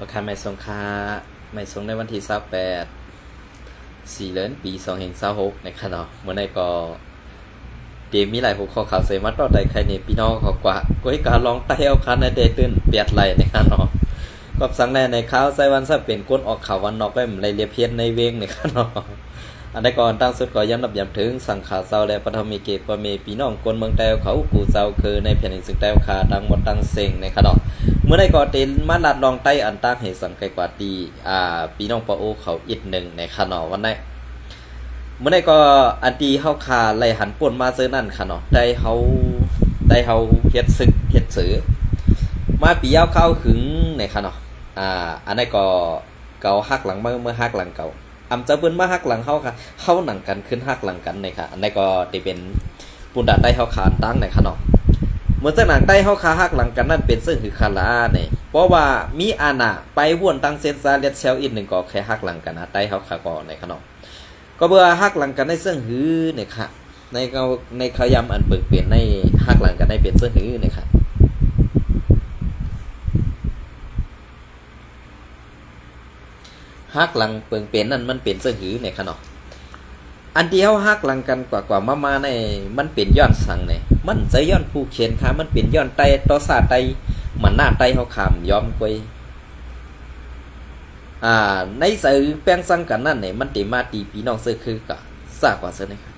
ประคันไม่ทรงค่าไม่ทรงในวันที่28 4 เดือนปี2026ในค่ะเนาะเมื่อในก็เดี๋ยวมีหลายหัวข้อข่าวเสมาต่อใดใครเนี่ยพี่น้องเขากว่าก็ให้การลองไต้เอาคันในเดตื้นเปียดไหลในค่ะเนาะก็สั่งแน่ในข่าวไซวันซะเป็นก้นออกข่าววันนอกได้เหมือนไรเรียเพียนในเวงในค่ะเนาะอันใดก่อนตั้งสุดก็ย้ำนับย้ำถึงสั่งข่าวเศร้าและปฐมีเกตปเมพี่น้องคนเมืองแต้วเขากูเศร้าคือในแผ่นดินสึกแต้วคาดังหมดดังเซ็งในค่ะเนาะเมื่อใดก็เต็นมาลัดลองไต้อันตั้งให้สังไกกว่าดีพี่น้องปะโอเขาอีกหนึ่งในค่ะเนาะวันนี้เมื่อใดก็อันดีเฮาคาไล่หันป่นมาเจอนั่นค่ะเนาะได้เฮาเฮ็ดศึกเฮ็ดสือมาปียาวเข้าขึงในค่ะเนาะอันนี้ก็เก่าหักหลังเมื่อหักหลังเก่าจะเปิ้นมาหักหลังเฮาค่ะเฮาหนังกันขึ้นหักหลังกันในค่ะอันนี้ก็ได้เป็นปุ่นดาได้เฮาคาตั้งในค่ะเนาะเมื่อจากหนังใต้เฮาคาหักหลังกันนั่นเป็นซึ่งคือคาลาเนี่ยเพราะว่ามีอาณาไปวนตั้งเซนซาเลียดเชลอีกหนึ่งก็แค่หักหลังกันใต้เฮาคาก่อนในค่ะเนาะก็เบื่อหักหลังกันในซึ่งหือเนี่ยค่ะในขยำอันเปิดเปลี่ยนในหักหลังกันในเป็นซึ่งหือเนี่ยค่ะหักหลังเปิงเป็นนั่นมันเป็นซึ่งหือเนี่ยค่ะเนาะอันเดียวหักหลังกันกว่ามาในมันเป็นย้อนสั่งเนี่ยมันจะย้อนผู้เขียนค่ะมันเป็นย้อนไตต่อซาไตมันหน้าไตเฮาคำย้อมกวยในสื่อแป้งสั่งกันนั่นเนี่ยมันติมาตีพี่น้องซื้อคือกะซากว่าเสียนะครับ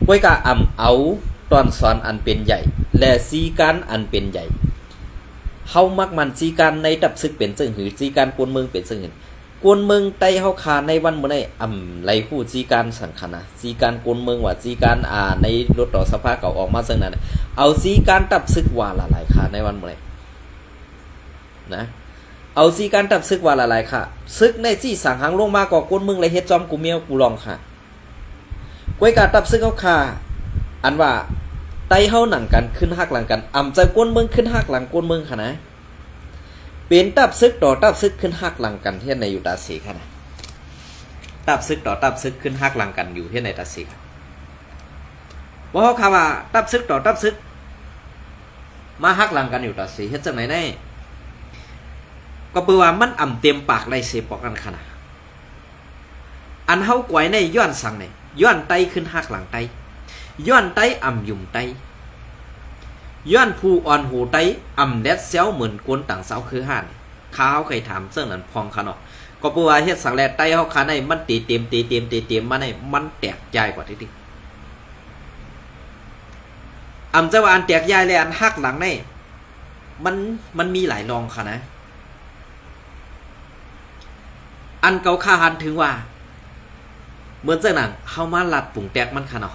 กวยกะเอาตอนสอนอันเป็นใหญ่และซีการอันเป็นใหญ่เฮามักมันซีการในดับซึกเป็นซึ่งหือซีการกวนเมืองเป็นซึ่งหือกวนเมืองไตเฮาคาในวันมื้อนี้ไรฮู้ซีการสังขนะซีการกวนเมืองว่าซีการในรถต่อสภาเก่าออกมาซึ่งนั้นเอาซีการดับซึกว่าหลายๆค่ะในวันมื้อนี้นะเอาซีการดับซึกว่าหลายๆค่ะซึกในที่สังหางลงมาก็กวนเมืองเลยเฮ็ดจอมกูเมียวกูลองค่ะกวยกาดับซึกเฮาคาอันว่าไตเฮาหนังกันขึ้นหักหลังกันจะกวนเมืองขึ้นหักหลังกวนเมืองค่ะนะเป็นตับซึกต่อตับซึกขึ้นหักหลังกันที่ในอยู่ตาสีค่ะนะตับซึกต่อตับซึกขึ้นหักหลังกันอยู่ที่ในตาสีว่าเขาว่าตับซึกต่อตับซึกมาหักหลังกันอยู่ตาสีเฮ็ดจังไหนแน่ก็เปว่ามันเต็มปากไรเสปอกกันค่ะนะอันเฮากวยในย้อนสั่งในย้อนไตขึ้นหักหลังไตย้อนไตยุ่มไตย้อนผู้อ่อนหูไตแดดเซลเหมือนกวนต่างสาวคือห่านข้าวเคยถามเสื่องนั้นพองขนาดก็เปว่าเฮ็ดสังแลไตเฮาคาในมันตีเต็มมาในมันแตกใหญ่กว่าที่จะว่าอันแตกใหญ่เลยอันหักหลังในมันมีหลายรองค่ะนะอันเก่าค่าหันถึงว่าเหมือนเจ้าหนังเฮามาลัดปุ่งแตกมันค่ะเนาะ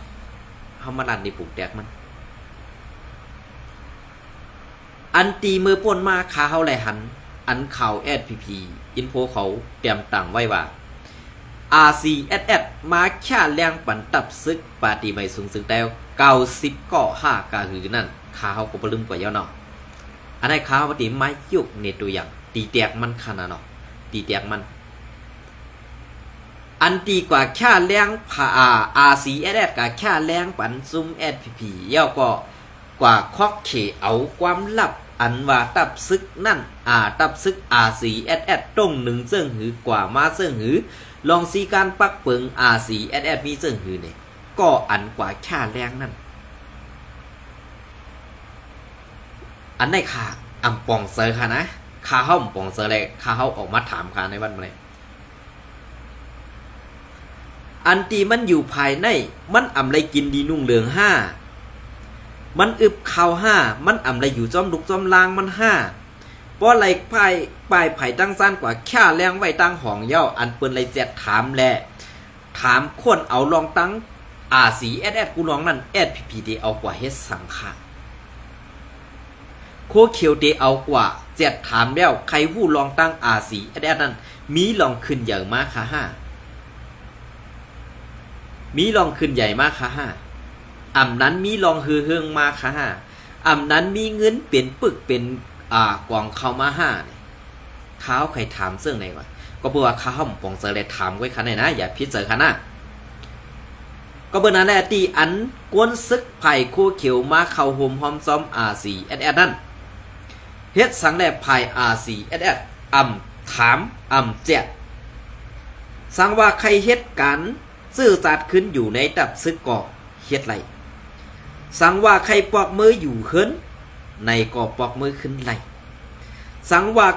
เฮามาลัดในปุ่งแตกมันอันตีมือป่นมาขาเฮาไหลหันอันข่าว SPP อินโฟเขาเตรียมตั้งไว้ว่า RCSS มาแค่แรงปั่นตับซึกปาฏิไม่สูงสึกแล้ว90ก็5กะหือนั่นขาเฮาก็บ่ลืมกว่าเยาเนาะอันนั้นขาเฮาติไม้ยุกในตัวอย่างตีแตกมันขนาดเนาะตีแตกมันอันตีกว่าแค่แรงRCSS กับแค่แรงปั่นซุ่ม SPP เยาก็กว่าคอกเขเอาความลับอันว่าตับซึกนั่นตับซึก RCSS ตรงหนึ่งเสื่องหือกว่ามาเสื่องหือลองซีการปักเปิง RCSS มีเสื่องหือเนี่ยก็อันกว่าแค่แรงนั่นอันในขาปองเซอร์ค่ะนะขาเฮ้าปองเซอร์เลยขาเฮ้าออกมาถามค่ะในวันนี้อันตีมันอยู่ภายในมันไรกินดีนุ่งเหลือง5มันอึบข่าวมันไรอยู่จอมลุกจอมลางมันเพราะไรปลายไผ่ตั้งสั้นกว่าแค่แรงไว้ตั้งห้องเย้าอันเปิ้นไรแจดถามแลถามคนเอาลองตั้งRCSS กูลองนั่น SPP เดเอากว่าเฮ็ดสังขะโคเขียวเดเอากว่าแจดถามแล้วใครผู้ลองตั้ง RCSS นั่นมีลองขึ้นใหญ่มากค่ะมีลองขึ้นใหญ่มากค่ะนั้นมีลองเฮืองมาค่ะนั้นมีเงินเป็นปึกเป็นกวางเข้ามาข้าวใครถามเสื่องไหนวะก็บอกว่าข้าวปองเจอเลยถามไว้ค่ะไหนนะอย่าพิจารณาก็เบอร์นั้นแหละตีอันกวนซึกไผ่คู่เขียวมาเข้าโฮมหอมซ้อมRCSS นั่น เฮ็ดสังแลภาย RCSS ถามแจกสังว่าใครเฮ็ดการซื่อสัตย์ขึ้นอยู่ในตับซึกก่อเฮ็ดไรสังว่าใครปอกมืออยู่เฮินในก่อปอกมือขึ้นไรสังว่า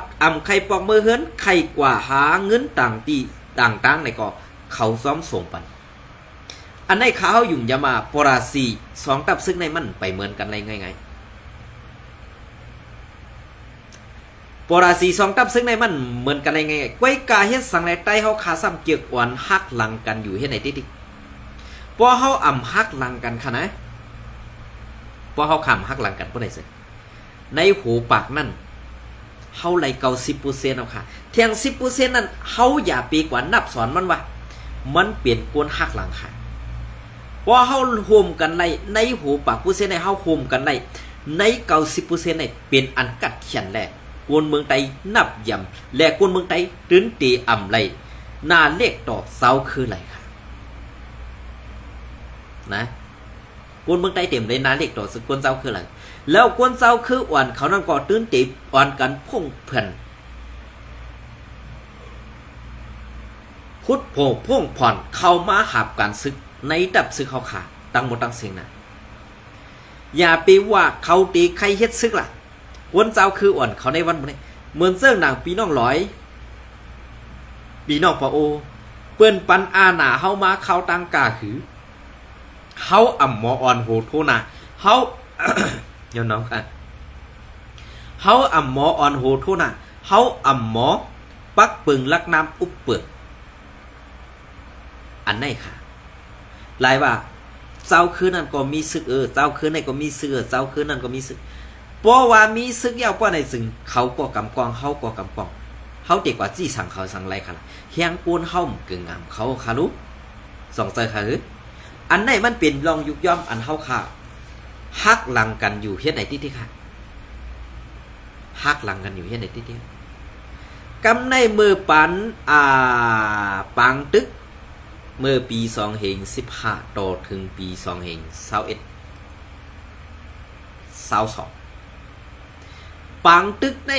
ใครปอกมือเฮินใครกว่าหาเงินต่างในก่อเขาซ้อมส่งปันอันในข้าวยุ่งยามาปราสีสองตับซึกในมันไปเหมือนกันไรไงปราสีสองตับซึ่งในมันเหมือนกันไงไว้กาเฮ็ดสังไรใต้เฮาขาซ้ำเกียกอ่อนฮักหลังกันอยู่เฮ็ดไหนติพอเฮาฮักหลังกันค่ะนะพอเฮาฮักหลังกันบ่ได้ซิในหูปากนั่นเฮาไหลเก่า 10% เอาค่ะเที่ยง 10% นั้นเฮาอย่าปีกว่านับสอนมันว่ามันเปลี่ยนกวนฮักหลังค่ะพอเฮาโฮมกันไล่ในหูปาก%ในเฮาโฮมกันไล่ในเก่า 10% ในเป็นอันกัดเขียนแลกวนเมืองไตนับยำและกวนเมืองไตตื้นตีไรนาเลขต่อเสาคืออะไรค่ะนะกวนเมืองไตเต็มเลยนาเลขต่อสึกกวนเสาคืออะไรแล้วกวนเสาคืออ่อนเขานั่นก็ตื้นตีอ่อนกันพุ่งเพื่อนพุทธโผพุ่งผ่อนเข้ามาหับการซึกในดับซึกเขาขาตั้งหมดตั้งเสียงนะอย่าไปว่าเขาตีใครเฮ็ดซึกล่ะวนเจ้าคืออ่อนเขาในวันนี้เหมือนเสื้อหนังปีน้องร้อยปีน้องปะโอเปิ้นปันอาหนาเฮามาเขาตังกาหือเฮาหมออ่อนโหโทนาเฮา เดี๋ยวน้องค่ะเฮาหมออ่อนโหโทนาเฮาหมอปักปึงลักน้ำอุบเปิดอันไหนค่ะหลายว่าเจ้าคือนั่นก็มีซึกเจ้าคือนั่นก็มีซึกเจ้าคือนั่นก็มีซึกเพราะว่ามีซึกยาวกว่าในซึ่งเขาก็กำกองเขาก็กำกองเขาเด็กกว่าจี้สั่งเขาสั่งไรค่ะเฮียงปูนเฮาเก่งงามเขาค่ะรู้สองใจค่ะอันไหนมันเป็นลองยุกย่อมอันเฮาค่ะฮักหลังกันอยู่เฮ็ดไหนที่ค่ะฮักหลังกันอยู่เฮ็ดไหนที่กำในมือปันปังตึกเมื่อปี2015ต่อถึงปี2021 22ปังตึกใน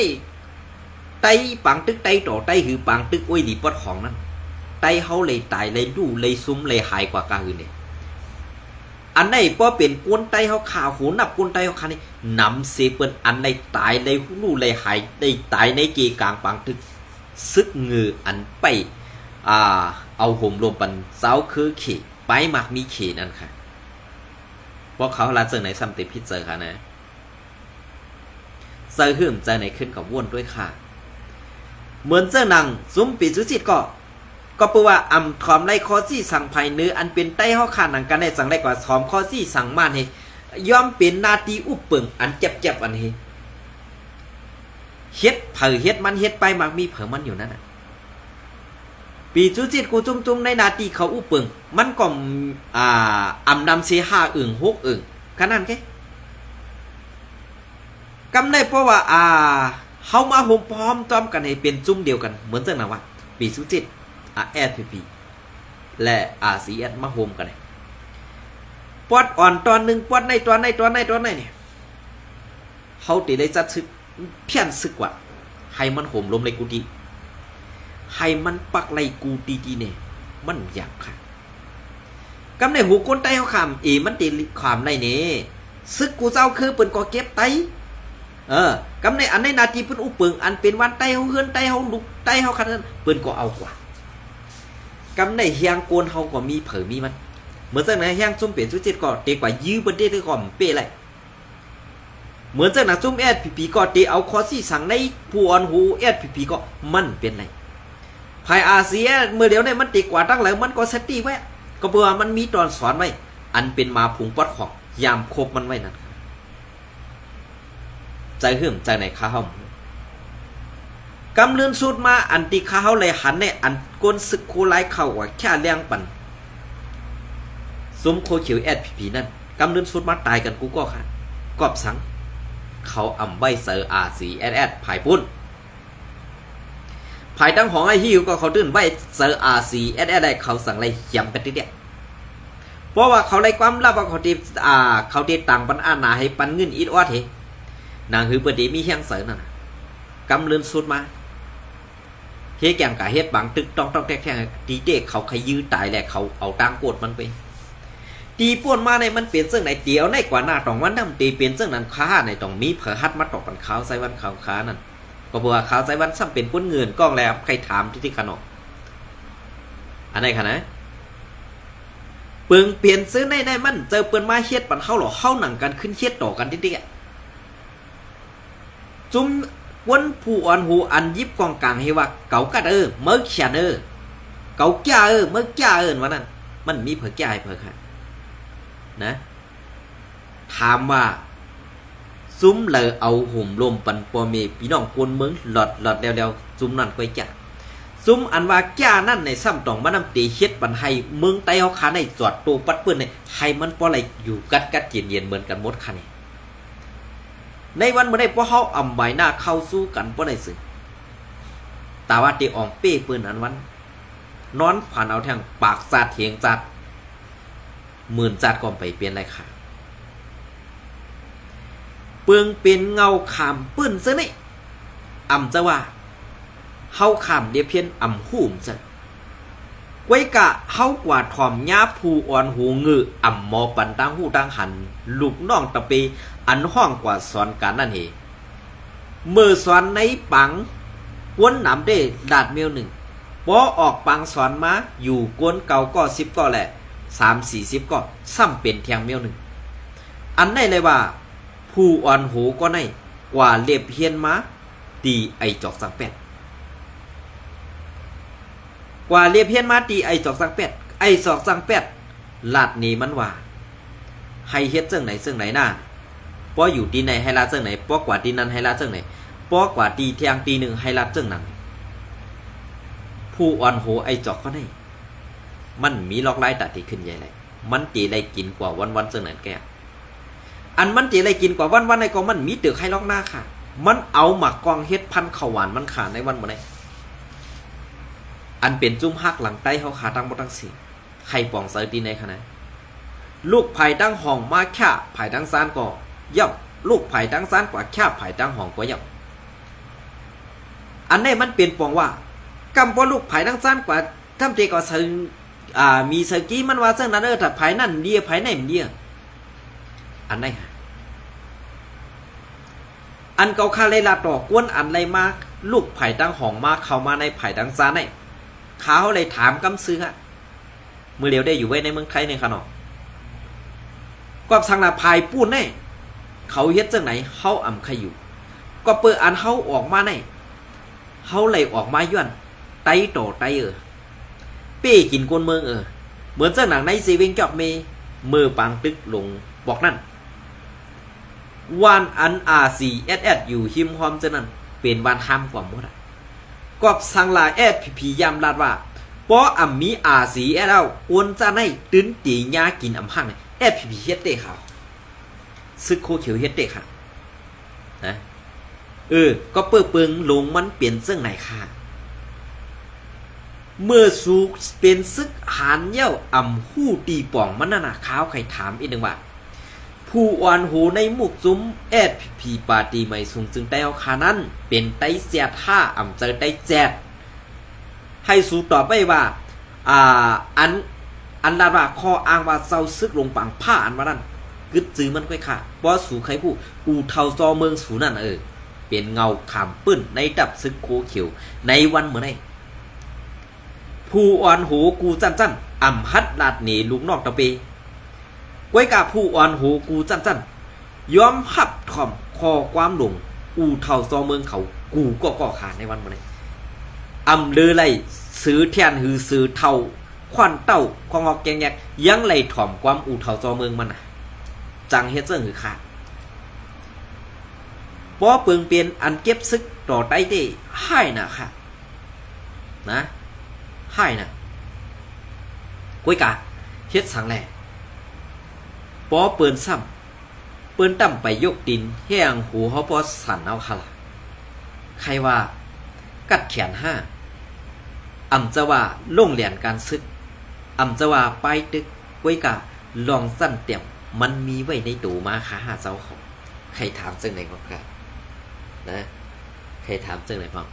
ไตปังตึกไตต่อไตคือปังตึกอ้วยดีปอดของนั้นไตเฮาเลยตายเลยดูเลยซุ้มเลยหายกว่ากาอื่นเนี่ยอันไหนพอเป็นกวนไตเฮาขาหูนับกวนไตเฮาขานี่นำเสเปิ้นอันไหนตายเลยรู้เลยหายได้ตายในเกกลางปังตึกซึกเงืออันไปเอาห่มรวมปันเจ้าคือเขไปมักมีเขนั่นค่ะเพราะเขาลาเจอไหนซ้ำติพิเจอค่ะนะเจอหื่มใจไหนขึ้นกับว่นด้วยค่ะเหมือนเจ้านังซุ้มปีจุจิตก็แปลว่าถอมไรคอจี้สั่งภายเนื้ออันเป็นใต้ห้อขาหนังกันได้สั่งได้กว่าถอมคอจี้สั่งมานเฮย่อมเป็นนาทีอุปเปิงอันเจ็บอันเฮเฮ็ดเผยเฮ็ดมันเฮ็ดไปมักมีเผยมันอยู่นั่นน่ะปีจุจิตกูจุ่มในนาทีเขาอุปเปิงมันก็นำเสีย5อึ่ง6อึ่งขนาดแค่กำได้เพราะว่าเฮามาโฮมพร้อมต้อมกันให้เป็นจุ่มเดียวกันเหมือนจังนั้นว่าปีสุจิตSPP และ RCS มาโฮมกันเลยปอดอ่อนตอนหนึ่งปอดในตอนเนี่ยเฮาติได้จัดซึกเพี้ยนซึกว่าให้มันโฮมลมในกูดีให้มันปักไหลกูดีเนี่ยมันอยากค่ะกำในหูคนใต้เฮาขามมันติขามไรเนี่ยซึกกูเจ้าคือเปิ้นก็เก็บไตกำในอันในนาทีเปิ้นอุปเปิงอันเป็นวันไตเฮาเฮือนไตเฮาลุกไตเฮาคันนั้นเปิ้นก็เอากว่ากำในเฮียงโกนเฮาก็มีเผยมีมันเหมือนจังไหนเฮียงซุ่มเปลี่ยนซุจิตก็เตกว่ายื้อเปิ้นเตก็เป้ไรเหมือนจังน่ะซุ่มSPPก็เตเอาคอซี่สั่งในผู้อ่อนหูSPPก็มันเป็นไรภายอาเซียเมื่อเดี๋ยวนี้มันติกว่าตั้งแล้วมันก็เซตตี้ไว้ก็เพื่อมันมีตอนสอนไว้อันเป็นมาผงปอดของยามครบมันไว้นั่นใจหื่มใจไหนข้าเฮากำเลื่อนสุดมาอันติข้าเฮาเลยหันในอันก้นศึกโคไลเข้าว่าแค่เลี้ยงปันสมโคเขียวSPPนั่นกำเลื่อนสุดมาตายกันกูก็ค่ะกอบสังเขาใบเซอร์ RCSS ภายปุ้นภายตั้งของไอ้ฮิวก็เขาตื่นใบเซอร์ RCSS ได้เขาสั่งอะไรย้ำกันทีเดียวเพราะว่าเขาไล่ความลับว่าเขาตีต่างปันอาณาให้ปันเงินอีดอดเฮนางคือประเดี๋ยวมีเฮียงเสรินั่น กำเลือนสุดมาเฮ็ดแกงกะเฮ็ดบังตึกต้องแท้ๆตีเด็กเขาใครยื้อตายแหละเขาเอาตังโกดมันไปตีป่วนมาในมันเปลี่ยนซึ่งไหนเตียวในกว่าหน้าต้องวันดำตีเปลี่ยนซึ่งนั้นค้าในต้องมีเผอฮัดมาตอกกันขาวใส่วันขาวค้านั่นก็บอกว่าขาวใส่วันซ้ำเป็นก้นเงินก้องแล้วใครถามที่ขนมอันไหนคะนะเปิงเปลี่ยนซื้อในมันเจอเปิ้นมาเฮ็ดปันเข้าหรอเข้าหนังกันขึ้นเฮ็ดต่อกันติ๊กๆจุ้มวันผู้อ่อนหูอันยิบกองกลางให้ว่าเก่ากัดเมื่อเขียนเก่าแก่เมื่อแก่วันนั้นมันมีเผอแก่เผอค่ะนะถามว่าซุ้มเลยเอาห่มลมปันปอเมพี่น้องกวนเมืองหลอดแล้วซุ้มนั่นก็จะซุ้มอันว่าแก่นั่นในซ้ำตองมันนำตีเฮ็ดปันให้เมืองไต้เขาขาในจอดตัวปัดเปื้อนในให้มันปออะไรอยู่กัดเย็นเหมือนกันหมดค่ะนี่ในวันเมื่อได้พวกเขาอ่ำใบหน้าเข้าสู้กันเพราะในสื่อแต่ว่าตีอ่องเป้ปืนอันวันนอนผ่านเอาแทงปากจัดเถียงจัดหมื่นจัดก่อนไปเปลี่ยนไรค่ะเปลืองเป็นเงาขามปืนซะนี่อ่ำจะว่าเฮาขามเดียเพียนอ่ำหูมซะไว้กะเฮากว่าถ่อมย้าผู้อ่อนหูงืออ่ำมอปันตั้งหูตั้งหันลูกน้องตะเปอันห้องกว่าสอนการนั่นเหเมื่อสอนในปังกวนหนำได้ดาดเมียวหนึ่งพอออกปังสอนมาอยู่กวนเก่าก็10ก็แหละ3-40ก็ซ้ำเป็นแทงเมียวหนึ่งอันได้เลยว่าผู้อ่อนหูก็ในกว่าเล็บเฮียนมาตีไอจอกสังแปดกว่าเล็บเฮียนมาตีไอจอกสังแปดไอจอกสังแปดลาดนี้มันว่าให้เฮ็ดเรื่องไหนหน้าพออยู่ตีไหนให้ลาดเรื่องไหนพอกว่าตีนั้นให้ลาดเรื่องไหนพอกว่าตีเที่ยงตีหนึ่งให้ลาดเรื่องนั้นผู้อ่อนหูไอจอกก็ได้มันมีล็อกไล่ตัดที่ขึ้นใหญ่เลยมันตีได้กินกว่าวันเรื่องนั้นแกอันมันตีได้กินกว่าวันในก็มันมีตึกให้ล็อกหน้าค่ะมันเอาหมักกองเฮ็ดพันข้าวหวานมันขาดในวันเมื่อไหร่อันเป็นจุ้มหักหลังใต้เขาขาตั้งบ่ตั้งสี่ไข่ป่องเสยตีในขณะลูกไผ่ตั้งห้องมาแค่ไผ่ตั้งซานก็ย่อมลูกไผ่ตั้งซานกว่าแค่ไผ่ตั้งห้องก็ย่อมอันนี้มันเป็นปองว่ากำพอลูกไผ่ตั้งซานกว่าทำเตก็เซิงมีเซอร์กี้มันว่าเซิงนั้นถ้าไผ่นั่นเดียไผ่ไหนมันเดียอันไหนอันเกาคาเลยลาต่อกวนอันไรมาลูกไผ่ตั้งห้องมาเข้ามาในไผ่ตั้งซานไหนเขาเลยถามกำซื้อมือเดียวได้อยู่ไว้ในเมืองไทยในขนมก็สังนาภายปูนแน่เขาเฮ็ดจังไหนเขาอ่ำใครอยู่ก็เปิดอันเขาออกมาแน่เขาเลยออกมาย้อนไตโตไตเป้กินกวนเมืองเหมือนจังหนังในซีเวงจอกเมมือปังตึกลงบอกนั่นวันอันRCSSอยู่หิมหอมจังนั้นเป็นวันห้ามกว่าหมดก็สังลาพียามลาดว่าเพราะอ่ำมีRCSSอ้วนจะในตื้นตีญากินอ่ำห้างFPP เฮ็ดเตะค่ะซึกโคเขียวเฮ็ดเตะค่ะนะก็เปิดเปิงลงมันเปลี่ยนซึ่งไหนค่ะเมื่อสูเป็นซึกหานเย้าอ่ำหู้ตีป่องมันน่ะข้าวใครถามอีกหนึ่งว่าผู้อ่อนหูในมุกซุ้มFPP ปาตีไม่สูงจึงได้เอาคานั้นเป็นไต้แจดท่าอ่ำเจอไต้แจดให้สู้ต่อไปว่าอันลาว่าข้ออ้างว่าเจ้าซึกลงปังผ้าอันมานั่นกึดจื้อมันค่อยค่ะเพราะสู่ใครผู้อูเทาซอเมืองสู่นั่นเป็นเงาขามปื้นในดับซึกโคเขียวในวันเมื่อไหร่ผู้อ่อนหูกูจันอ่ำฮัดลาดหนีลุงนอกตะเปไว้กับผู้อ่อนหูกูจันยอมหับถ่อมคอความหลงอูเทาซอเมืองเขากูก็ก่อขาดในวันเมื่อไหร่อำเลือไรซื้อแทนหือซื้อเทาควันเต้าของออกแกงแยกยังไหลถ่อมความอู่เท่าจอเมืองมันจังเฮ็ดเสื่องหือขาดเพราะเปิงเปลี่ยนอันเก็บซึกต่อไต้เต้ให้น่ะค่ะนะให้น่ะกุ้ยกะเฮ็ดสังแหล่เพราะเปินซ้ำเปินต่ำไปยกดินแห้งหูเขาพอสั่นเอาค่ะล่ะใครว่ากัดแขน5อ่ำจะว่าลงเหรียญการซึกอ่ำจะว่าไปตึกไว้กะลองสั้นเตี่ยมมันมีไว้ในตู้มาขาหาเจ้าของใครถามซึ่งไหนก็ค่ะนะใคร รถามจังไหนพ่อ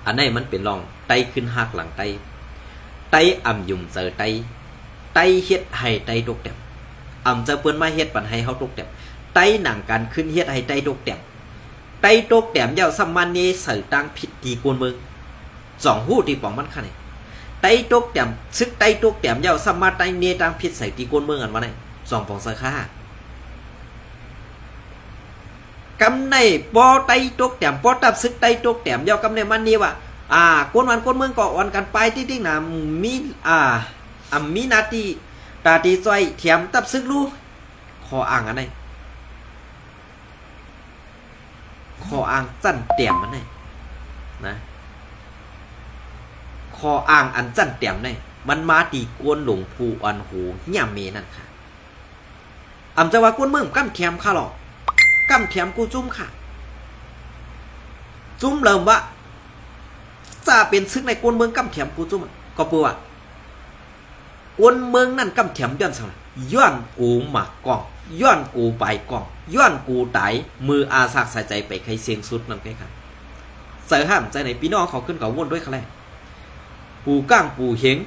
อันไหนมันเป็นรองไตขึ้นหักหลังไตอ่ำยุ่มเจอไตเฮ็ดให้ไตตกแต้มอ่ำจะเปิ้นมาเฮ็ดปันให้เฮาตกแต้มไตหนังการขึ้นเฮ็ดให้ไตตกแต้มไตตกแต้มยาวสัมมันนี้เสือตั้งผิดตีกวนเมืองสองหู้ที่ปองมันคันนี่ไตตกแต้มซึกไตตกแต้มยาวสัมมาไตเนตั้งผิดใส่ตีกวนเมืองอันว่าไหนสองปองเสือค่ากำในปอไตตกแต้มปอตับซึกไตตกแต้มยาวกำในมันนี่ว่ากวนวันกวนเมืองก็วันกันไปติ๊งๆนะมีมีนาทีตาตีซอยเถียมตับซึกรู้ขออ่างอันไหนขออ่างจั่นเตี่ยมอันไหนนะขออ่างอันจั่นเตี่ยมเนี่ยมันมาตีกวนหลงผูอันหูย่ำเมนั่นค่ะจะว่ากวนเมืองกั้มแคมค่ะหรอกกั้มแคมกูจุ้มค่ะจุ้มเริ่มว่าจะเป็นซึกในกวนเมืองกั้มแคมกูจุ้มก็ปัวกวนเมืองนั่นกั้มแคมย้อนสังย้อนกูหมักกองย้อนกูไปกองย้อนกูตายมืออาสักใส่ใจไปใครเสียงสุดนั่นไงครับเสือห้ามใจไหนพี่น้องเขาขึ้นเขาวนด้วยเขาแหละปูก้างปูเฮง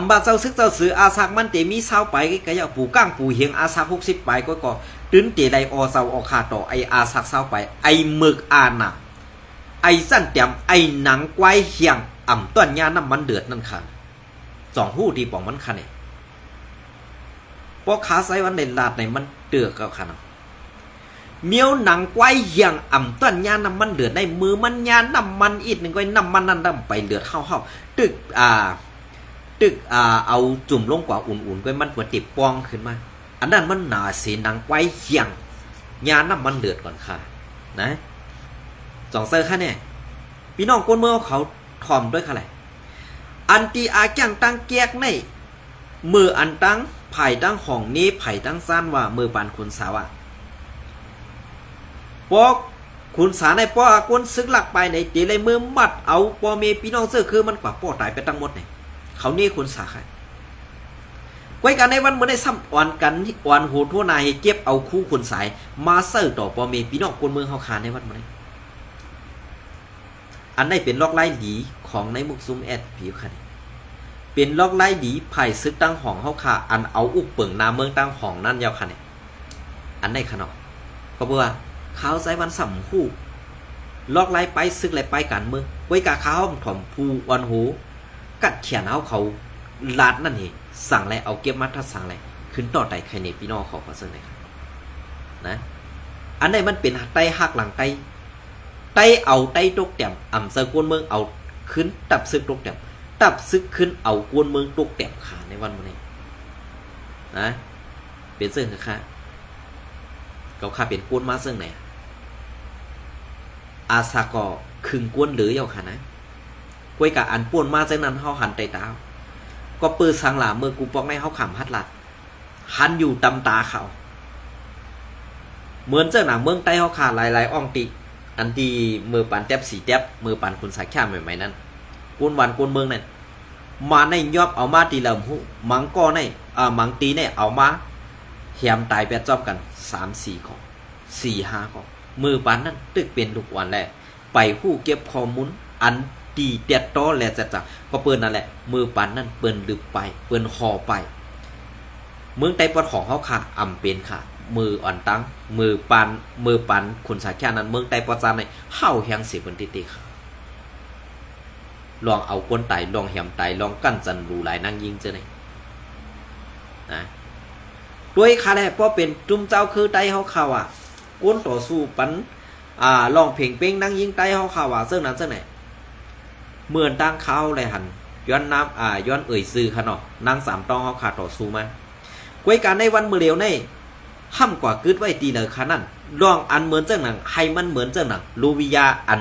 บาเจ้าซึกเจ้าสืออาสักมันเตมีเศร้าไปก็อย่าปูก้างปูเฮงอาสัก60ไปก็ตื้นเตไดอเศร้าอขาต่อไออาสักเศร้าไปไอหมึกอาหนาไอสั้นเตียมไอหนังไกวเฮียงต้นยาน้ำมันเดือดนั่นค่ะสองหู้ที่ป่องมันคันเนี่ยพอขาใส่วันเด่นลาดในมันเดือดกับคันเมียวหนังไกวเฮียงต้นยาน้ำมันเดือดในมือมันยาน้ำมันอีกหนึ่งก็น้ำมันนั่นดำไปเดือดเข้าตึกเอาจุ่มลงกว่าอุ่นๆก็มันกว่าติดปองขึ้นมาอันนั้นมันหนาสีหนังไกวเฮียงยาน้ำมันเดือดก่อนค่ะนะสองเซอร์ค่ะเนี่ยพี่น้องคนเมื่อเขาถ่อมด้วยค่ะแหละอันตีอาแกงตั้งแกกในมืออันตั้งไผ่ตั้งห้องนี้ไผ่ตั้งสั้นว่ามือปานคุณสาวพอคุณสาในป้อกวนซึกหลักไปในตีเลยมือมัดเอาปอเมพี่น้องเสื้อคือมันกว่าป้อตายไปตั้งหมดเนี่ยเขานี่คุณสาค่ะไว้กันในวันเมื่อได้ซ้ำอ่อนกันอ่อนหูทั่วนายเก็บเอาคู่คุณสายมาเสิร์ต่อปอเมพี่น้องคนเมืองเขาขาในวันเมื่อได้อันนี้เป็นลอกไล่ดีของในมุกซุมแอดผิวค่ะเป็นลอกไล่ดีไผ่ซึกตั้งห้องเฮาค่ะอันเอาอุกเปิ่งนาเมืองตั้งห้องนั่นยาวค่ะเนี่ยอันนี้ค่ะเนาะก็เบื่อข้าวใส่วันสัมคู่ลอกไล่ไปซึกไล่ไปกันเมืองไว้กะข้าวถ่อมผู้วันหูกัดเขียนเอาเขาลาดนั่นเองสั่งอะไรเอาเก็บมัดทัดสั่งอะไรขึ้นต่อไต่ใครในพี่น้องเขาก็เสนอนะอันนี้มันเป็นไตหักหลังไตเอาไตตกแต้มเซอร์กวนเมืองเอาขึ้นตับซึกตกแต้มตับซึกขึ้นเอากวนเมืองตกแต้มขาในวันนี้นะเป็นเสื่อค่ะเขาขาเป็นกวนมาเสื่อไหนอาซาก็คึงกวนหรือเยาค่ะนะกวยกะอันป่วนมาจากนั้นเขาหันไตตาก็ปืนสังหลาเมื่อกูปอกในเขาขำฮัดลัดหันอยู่ตำตาเขาเหมือนเจ้าหนังเมืองใต้เขาขาหลายอ่องตีอันที่มือปันแทบสีแทบมือปันคุณสายข้ามใหม่ๆนั้นกวนวันกวนเมืองนั่นมาในยอบเอามาตีเหล่าหูมังก็ในมังตีเนี่ยเอามาแหมตายแปดจอบกัน3-4 ข้อ4-5 ข้อมือปันนั้นตึกเป็นทุกวันแหละไปหู้เก็บข้อมูลอันตีเตียดต้อแหละจะก็เปิ้นนั่นแหละมือปันนั่นเปิ้นดึกไปเปิ้นห่อไปเมืองใต้ปอดของเขาค่ะเป็นค่ะมืออ่อนตั้งมือปันคุณสาแค่นั้นเมืองใต้ปอดจานในเห่าแหงเสียบนติค่ะลองเอาก้นไตลองแหมไตลองกั้นจันรูหลายนั่งยิงเจ้าไหนนะด้วยค่ะแหละเพราะเป็นจุ่มเจ้าคือไตเขาข่าวก้นต่อสู้ปันลองเพ่งเป้งนั่งยิงไตเขาข่าวเสื้อนั้นเสื้อไหนเมื่อตั้งเขาเลยหันย้อนน้ำย้อนซื้อค่ะเนาะนาง3 ต้องเขาขาดต่อสู้มากวยการในวันมือเร็วในห้ามกว่ากึดไว้ตีเลยค่ะนั่นลองอันเหมือนเจ้าหนังให้มันเหมือนเจ้าหนังลูวิยาอัน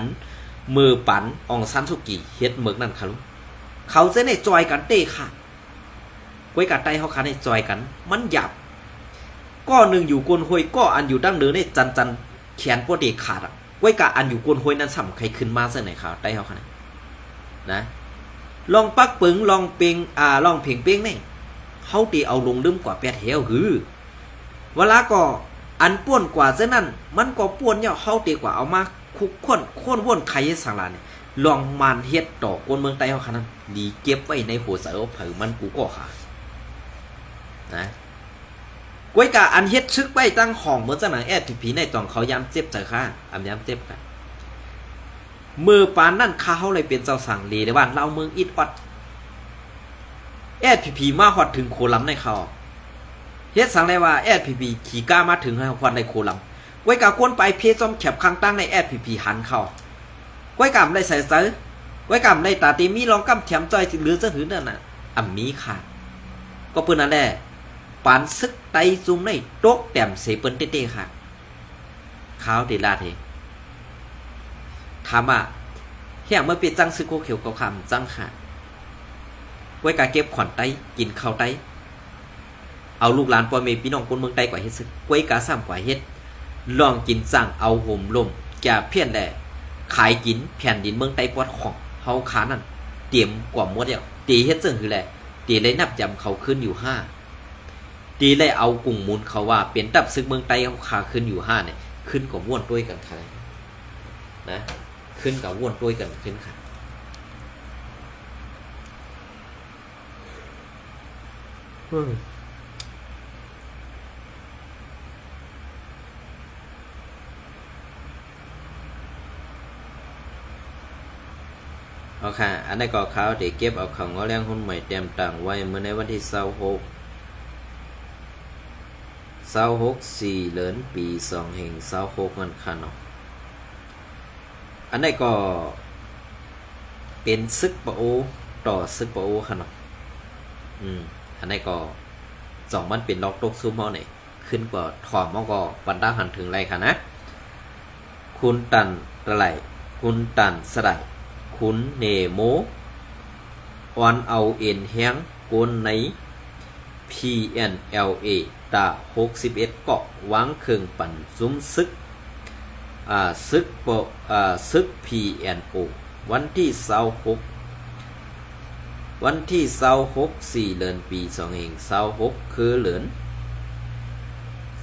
มือปันองซันสุกิเฮ็ดเมือกนั่นค่ะลูกเขาจะในจอยกันเตะค่ะกวยการไตเขาขาในจอยกันมันหยาบก็หนึ่งอยู่กวนหวยก็อันอยู่ดั้งเดินในจันแขนปวดเด็กขาดกวยการอันอยู่กวนหวยนั้นสัมใครขึ้นมาเส้นไหนข่าวไตเขาขานะลองปักปึงลองเพ่งเป้งนี่ เฮาตีเอาลงลืมกว่าแปดแถวหือเวลาก็อันป่วนกว่าเช่นนั้นมันก็ป่วนเนี่ยเฮาตีกว่าเอามาคุกค้นวนใครสังลาเนี่ยลองมานเฮ็ดต่อคนเมืองใต้เฮาคันนั้นดีเก็บไว้ในหัวเสือเผอมันกูก็ขานะก้วยกะอันเฮ็ดซึกไว้ตั้งห้องเมื่อจังหนังแอดผีในตอนเขายามเจ็บใจค่ะอำยามเจ็บกันมือปานนั่นข้าเขาเลยเป็นเจ้าสั่งเลในบ้านเราเมืองอิดอดแอดผีมาฮอดถึงโคลัมในเขาเฮ็ดสั่งเลยว่าแอดผีขี่ก้ามาถึงฮอดในโคลัมก้วยกะกวนไปเพจอมแคบข้างตั้งในแอดผีหันเข้าก้วยกำได้ใส่เสือก้วยกำได้ตาตีมีรองกำแถมจอยสิเหลือจะหือนั่นน่ะอ่ำมีค่ะก็เปิ้นนั่นแหละปานซึกไตซุ่มในโต๊ะแต้มเสเปิ้นเต้ๆค่ะขาวติลาดเฮถามว่าเฮียงเมื่อปีจังซึกโคเขียวเกาคำจังค่ะไว้กาเก็บขอนไตกินข้าวไตเอาลูกหลานพ่อแม่พี่น้องคนเมืองไตกว่าเฮ็ดซึกไว้กาซ้ำกว่าเฮ็ดลองกินจังเอาห่มลมแก่เพี้ยนแหละขายกินแผ่นดินเมืองไตปอดของเฮาขานั่นเตรียมกว่าหมดแล้วตีเฮ็ดซึ่งคือแหละตีเลยนับจำเขาขึ้นอยู่5ตีเลยเอากลุ่มมูลเขาว่าเป็นตับซึกเมืองไตเขาขาขึ้นอยู่5เนี่ยขึ้นกับว่วนด้วยกันค่ะนะขึ้นกับว่วนด้วยกันขึ้นค่ะเอาค่ะอันนี้ก็เขาที่เก็บเอาของงอแรงหุ้นใหม่เตรียมต่างไว้เมื่อในวันที่26 4เดือนปี2แห่ง26มันค่ะเนาะอันนี้ก็เป็นซึกปะโอต่อซึกปะโอค่ะเนาะอันนี้ก็2มันเป็นล็อกตกซูมเฮาเนี่ยขึ้นกว่าถอมเฮาก็ปันดาหันถึงไรค่ะนะคุณตันตะไหลคุณตันสไลคุณเนโมออนเอาเอ็นแฮงกนใน PNLA ตา61เกาะวางเครื่องปั่นซุ้มซึกซึก PNO วันที่26 4เดือนปี2526คือเหลือน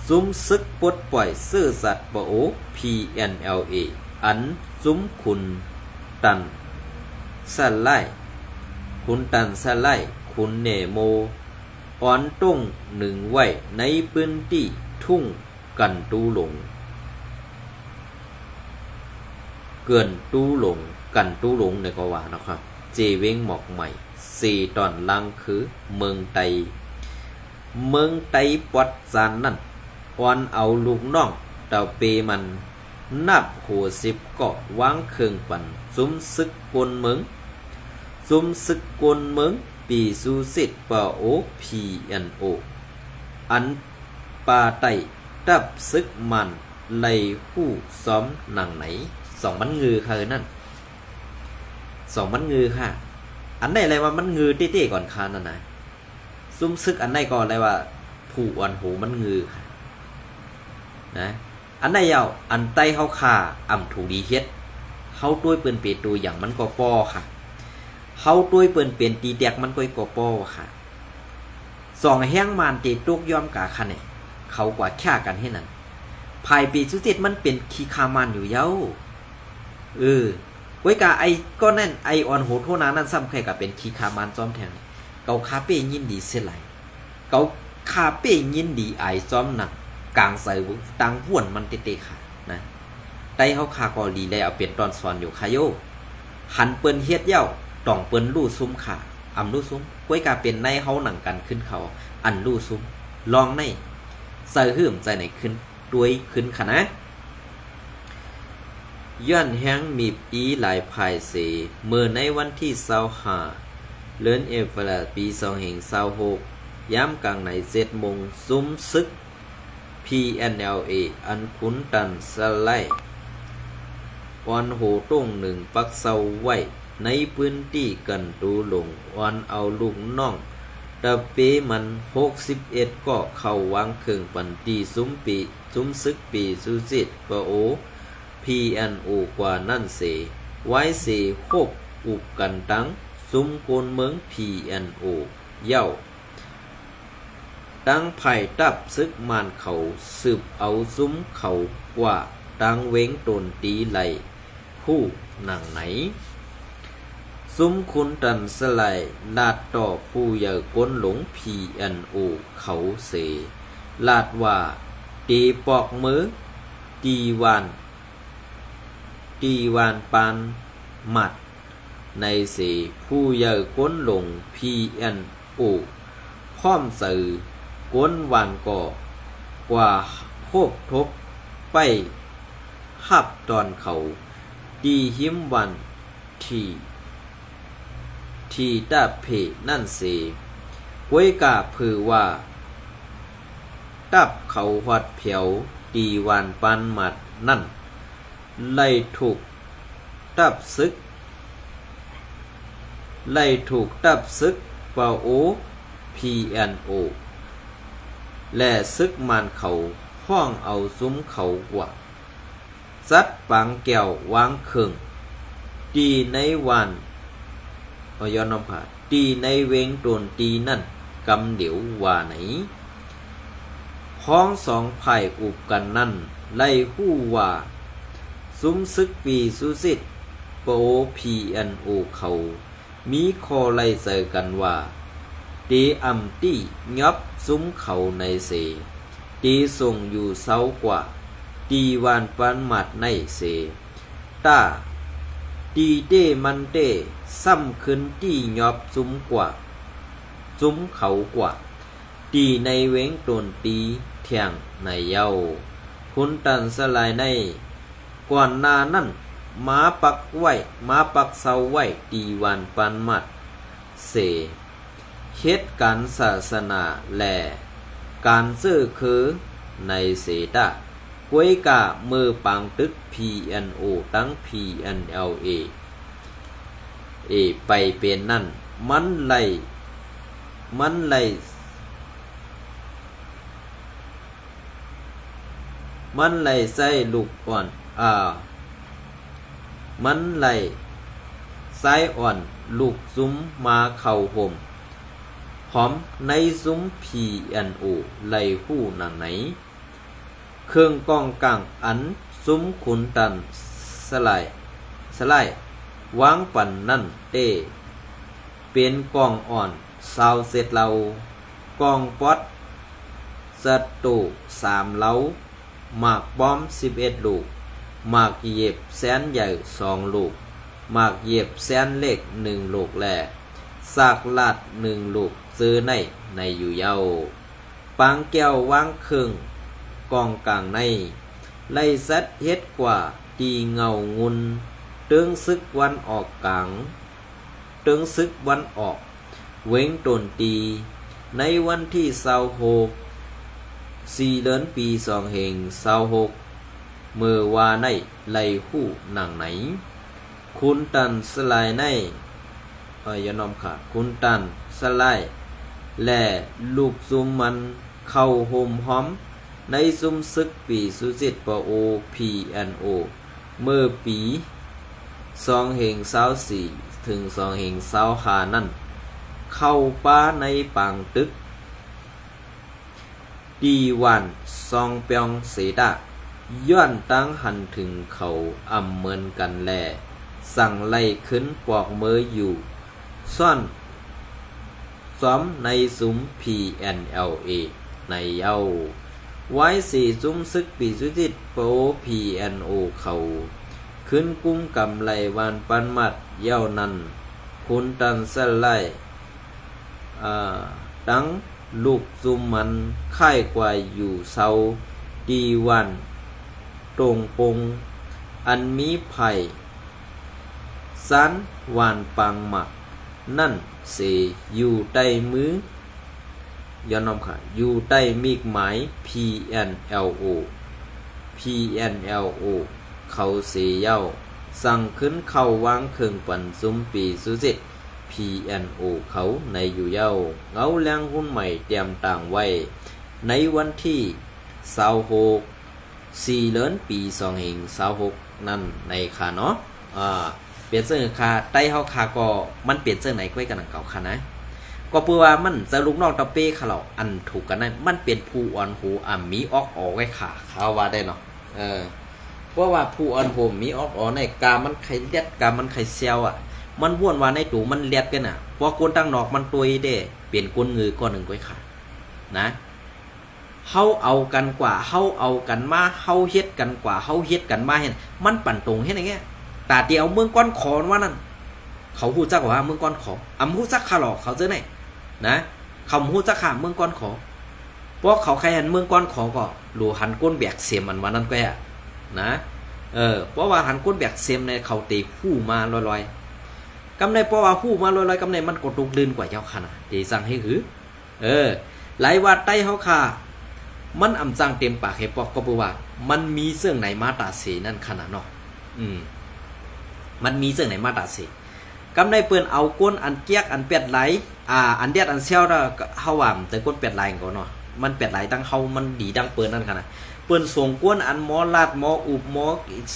ซุ้มซึกปลดปล่อยซื่อสัตว์ปโอ PNLA อันซุ้มคุณตันสไลคุณเนโมออนตุ้งหนึ่งไว้ในพื้นที่ทุ่งกันตูหลงเกินตูหลงกันตูหลงในก็ว่านะครับเจเวงหมอกใหม่4ตอนลังคือเมืองไตปอดจานนั่นออนเอาลูกน้องเต่าเปมันนับหัว10เกาะวางเครื่องปั่นซุ้มซึกกลเมืองปีซูซิตปาโอ PNO อันปาไตตับซึกมันไลผู้ซ้อมหนังไหน2มันงือค่ะนั่น2มันงือค่ะอันไหนอะไรว่ามันงือเต้ๆก่อนค่ะนั่นนะซุ้มซึกอันไหนก่อนอะไรว่าผู้อันโหมันงือค่ะนะอันไหนยาวอันไตเฮาคาอ่ำถูดีเฮ็ดเฮาด้วยเปิ้นเปตัวอย่างมันก็ป้อค่ะเฮาด้วยเปิ้นเป็นตีแตกมันก็ป้อค่ะ2แห้งมานเตตกยอมกะคันเนี่ยเขากว่าแค่กันให้นั่นภายปีสุดมันเป็นขี้คามันอยู่เย้าไว้กะไอก็นั่นไอออนโหโทนานั่นซ้ำใครก็เป็นขี้คามันจอมแทงเกาคาเป้ยินดีเสียไหลเกาคาเป้ยินดีไอจอมหนักกลางใส่ตังห้วนมันเตะค่ะนะไตเฮาคาก็ดีแล้วเอาเป็นตอนสอนอยู่ค่ะโยหันเปิ้นเฮ็ดเย้าต้องเปิ้นลู่ซุ้มค่ะอำลู่ซุ้มก้วยกาเป็นในเฮาหนังกันขึ้นเขาอันลู่ซุ้มลองในใส่หื่มใจไหนขึ้นด้วยขึ้นค่ะนะย้อนแห้งมีปีหลายภายเสเมื่อในวันที่25เดือนเอพฤษปี2526ยามกลางใน7 โมงซุ้มซึก PNLA อันขุนตันสไลออนโหต้งหนึ่งปักเสาไว้ในพื้นที่กันตูหลงออนเอาลูกน้องตะเปมัน61ก็เข้าวางเครื่องปั่นตีซุ้มซึกปีซูซิตปะโอ PNO กว่านั่นเสไว้เสโคบอุกกันตั้งซุ้มโกนเมือง PNO เย้า ตั้งไผ่ตับซึกมานเขาสืบเอาซุ้มเขาว่าตั้งเว้งตนตีไหลผู้หนังไหนซุ้มคุณตันสลายลาดต่อผู้ใหญ่ก้นหลงพีแอนโอเขาเสลาดว่าตีปอกมือตีวานปานหมัดในเสผู้ใหญ่ก้นหลงพีแอนโอพร้อมสื่อก้นวานก่อกว่าโคบทบไปหับตอนเขาดีหิมวันที่ตาเพนั่นเสก้วยกาพือว่าตับเขาหัดเผียวตีวานปานหมัดนั่นไล่ถูกตับซึกปาโอพีแอนโอและซึกมันเขาห้องเอาซุ้มเขาว่าซัดปังแก้ววางเคิงตีในวันย้อนน้ำผาตีในเวงโดนตีนั่นกำเดี๋ยวว่าไหนพ้องสองไผ่อุบกันนั่นไล่หู้ว่าซุ้มซึกปีสุสิตโปพีแอนโอเขามีคอไล่เสกันว่าตีอัมตี้ยับซุ้มเขาในเสตีส่งอยู่เศร้ากว่าตีวานปานหมัดในเสตาตีเต้มันเต้ซ้ำขึ้นตียับซุ้มกว่าซุ้มเขากว่าตีในเว้งตนตีเทียงในเย้าคุณตันสลายในก่อนนานั่นม้าปักเสาไว้ตีวานปานหมัดเสเหตุการศาสนาและการซื้อคือในเสตะก้วยกะมือปังตึก PNO ตั้ง PNLA ไปเป็นนั่นมันไล่ใส่ลูกอ่อนมันไล่ไส้อ่อนลูกซุ้มมาเข่าห่มพร้อมในซุ้ม PNO ไล่หู้หนังไหนเครื่องกองกลางอันซุ้มขุนตันสลายวางปั่นนั่นเต้เป็นกองอ่อนซาวเสร็จเรากองป๊อดสัตตู3เล้าหมากป้อม11ลูกหมากเหยียบแสนใหญ่2ลูกหมากเหยียบแสนเล็ก1ลูกแลซากลาด1ลูกซื้อในอยู่เย้าปางแก้ววางเครื่องกองกลางในไล่ซัดเฮ็ดกว่าตีเงางุนตึงซึกวันออกกลางตึงซึกวันออกเว้งตนตีในวันที่26 4 เดือนปี2 26มือว่าในไล่หู้หนังไหนคุณตันสลายในอย่านอมขาดคุณตันสลายและลูกซุมมันเข้าห่มห้อมในซุมซึกปีสุจิตปโอ PNO เมื่อปี224ถึง225นั่นเข้าป้าในปังตึกดีวันซองเปียงเสดะย้อนตั้งหันถึงเขาอำเมินกันแลสั่งไล่ขึ้นปอกมืออยู่ซ่อนซ้อมในซุ้ม PNLA ในเย้าไว้4ซุ้มซึกปีสุจิตโป PNO เขาขึ้นกุ้มกำไลวานปันมัดเย้านั้นคุณตันสไลตั้งลูกซุมมันค่ายกว่าอยู่เศร้าดีวันตรงปงอันมีไผ่สันวานปังหมักนั่นเสอยู่ใต้มือยอนอมค่ะอยู่ใต้มีกหมาย PNLO เขาเสียเย้าสั่งขึ้นเข้าวางเครื่องปั่นซุ้มปีสุจิต PNO เขาในอยู่เย้าเงาแรงหุ้นใหม่เตรียมต่างไว้ในวันที่26 4 เดือนปี2526นั่นในค่ะเนาะเปลี่ยนเสื้อค่ะใต้เฮาค่ะก็มันเปลี่ยนเสื้อไหนไว้กันหนังเก่าค่ะนะ ก็เพื่อว่ามันจะลูกน้องตะเป้เขาเราอันถูกกันได้มันเป็นผู้อ่อนหูมีออกไว้ขาเขาว่าได้เนาะเพราะว่าผู้อ่อนหูมีออกในกามันไข่เลียดกามันไข่เซลอ่ะมันว่วนว่าในตูมันเลียดกันอ่ะเพราะคนตั้งนอกมันตัวเด้เปลี่ยนก้นงือก้อนหนึ่งไว้ขานะเฮาเอากันกว่าเฮาเอากันมาเฮาเฮ็ดกันกว่าเฮาเฮ็ดกันมาเห็นมันปั่นตรงเฮ็ดอย่างเงี้ยตาเดียวเมืองก้อนขอนว่านั่นเขาฮู้จักว่าเมืองก้อนขอฮู้จักขาหลอกเขาเจอไหนนะเขาฮู้จักขาเมืองก้อนขอเพราะเขาใครหันเมืองก้อนขอก็รู้หันก้นแบกเสียมมันนั้นก็อ่ะนะเพราะว่าหันก้นแบกเสียมในเขาตีฮู้มาลอยๆกำในเพราะว่าฮู้มาลอยๆกำในมันกดตุกลื่นกว่าเจ้าขนาดตีสั่งให้หือหลายว่าใต้เฮาค่ะมันอำจังเต็มปากให้ปอกก็บอกว่ามันมีเสื่องไหนมาตาเสนั่นขนาดเนาะมันมีเสื่องไหนมาตาเสกำในเปิ้นเอาก้นอันเกียกอันเป็ดไหลอันเดียดอันเซลแล้วเฮาว่าแต่ก้นเป็ดไหลก็เนาะมันเป็ดไหลดังเฮามันดีดังเปิ้นนั่นขนาดเปิ้นส่งก้นอันหมอลาดหมออุบหมอ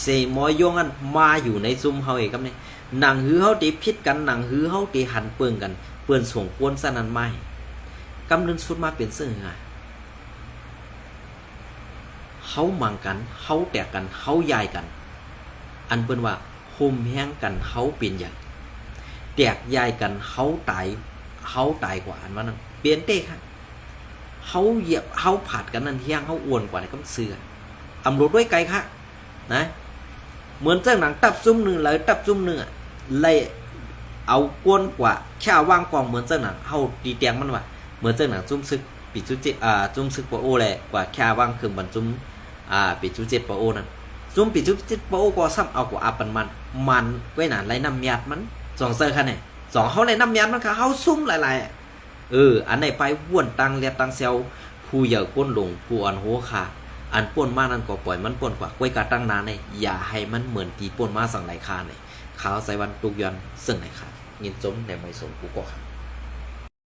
เสหมอยงอันมาอยู่ในซุ่มเฮาเองกำในหนังหือเฮาติพิษกันหนังหือเฮาติหันเปิ้งกันเปิ้นส่งก้นซะนั้นไม่กำนึงสุดมาเป็นเสื่องไงเขามังกันเขาแตกกันเขายายกันอันเป็นว่าโฮมแห้งกันเขาเป็นใหญ่แตกยายกันเขาตายกว่าอันว่านั่นเปลี่ยนเต้ค่ะเขาเหยียบเขาผัดกันนั่นเที่ยงเขาอ้วนกว่าในกำเสืออำรวจด้วยไกลค่ะนะเหมือนเจ้าหนังตับจุ่มหนึ่งเลยตับจุ่มหนึ่งเลยเอาก้นกว่าแค่วางกองเหมือนเจ้าหนังเขาตีเตียงมันว่าเหมือนเจ้าหนังจุ่มซึกปิดจุจิจุ่มซึกปะโอแหละกว่าแค่วางคือบรรจุมปิดจุจิปะโอนั่นจุ่มปิดจุจิปะโอก็ซ้ำเอากว่าอาปันมันไว้หนาไรน้ำยาดมันสองเซอร์ค่ะเนี่ยสองเขาไรน้ำยาดมันค่ะเขาซุ่มหลายๆอันไหนไปว่วนตังเลียตังเซลผู้เหยื่อก้นลงผู้อันโหค่ะอันป่นมานั่นก็ปล่อยมันป่นกว่าไว้กาตั้งนานเนี่ยอย่าให้มันเหมือนตีป่นมาสั่งไหลคาเนี่ยขาวใส่วันตุกยันซึ่งไหนค่ะยินจมในไม่สมกูก็ค่ะ